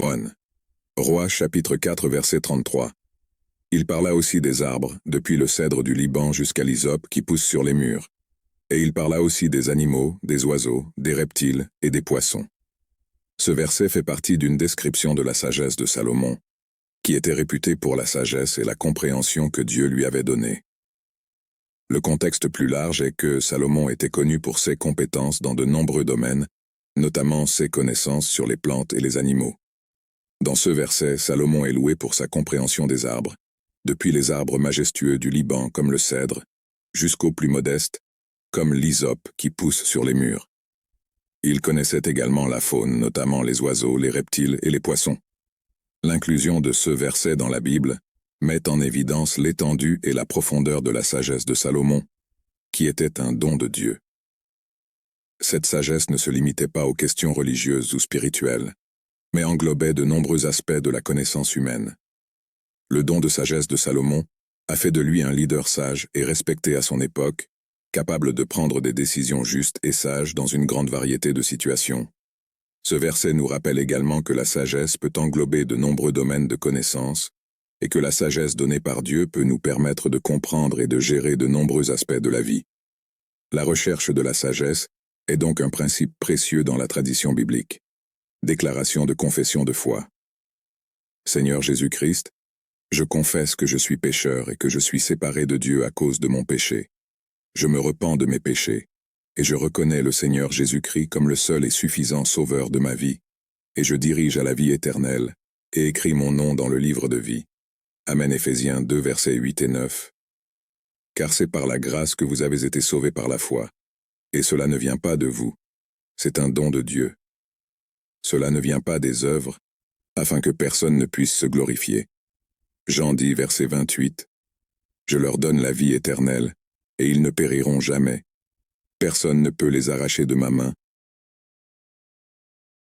1. Rois chapitre 4 verset 33. Il parla aussi des arbres, depuis le cèdre du Liban jusqu'à l'hysope qui pousse sur les murs. Et il parla aussi des animaux, des oiseaux, des reptiles et des poissons. Ce verset fait partie d'une description de la sagesse de Salomon, qui était réputé pour la sagesse et la compréhension que Dieu lui avait donnée. Le contexte plus large est que Salomon était connu pour ses compétences dans de nombreux domaines, notamment ses connaissances sur les plantes et les animaux. Dans ce verset, Salomon est loué pour sa compréhension des arbres, depuis les arbres majestueux du Liban comme le cèdre, jusqu'aux plus modestes, comme l'hysope qui pousse sur les murs. Il connaissait également la faune, notamment les oiseaux, les reptiles et les poissons. L'inclusion de ce verset dans la Bible met en évidence l'étendue et la profondeur de la sagesse de Salomon, qui était un don de Dieu. Cette sagesse ne se limitait pas aux questions religieuses ou spirituelles, mais englobait de nombreux aspects de la connaissance humaine. Le don de sagesse de Salomon a fait de lui un leader sage et respecté à son époque, capable de prendre des décisions justes et sages dans une grande variété de situations. Ce verset nous rappelle également que la sagesse peut englober de nombreux domaines de connaissance, et que la sagesse donnée par Dieu peut nous permettre de comprendre et de gérer de nombreux aspects de la vie. La recherche de la sagesse est donc un principe précieux dans la tradition biblique. Déclaration de confession de foi. Seigneur Jésus-Christ, je confesse que je suis pécheur et que je suis séparé de Dieu à cause de mon péché. Je me repens de mes péchés, et je reconnais le Seigneur Jésus-Christ comme le seul et suffisant sauveur de ma vie, et je dirige à la vie éternelle, et écris mon nom dans le livre de vie. Amen. Éphésiens 2 versets 8 et 9. Car c'est par la grâce que vous avez été sauvés par la foi, et cela ne vient pas de vous, c'est un don de Dieu. Cela ne vient pas des œuvres, afin que personne ne puisse se glorifier. Jean dit, verset 28, « Je leur donne la vie éternelle, et ils ne périront jamais. Personne ne peut les arracher de ma main,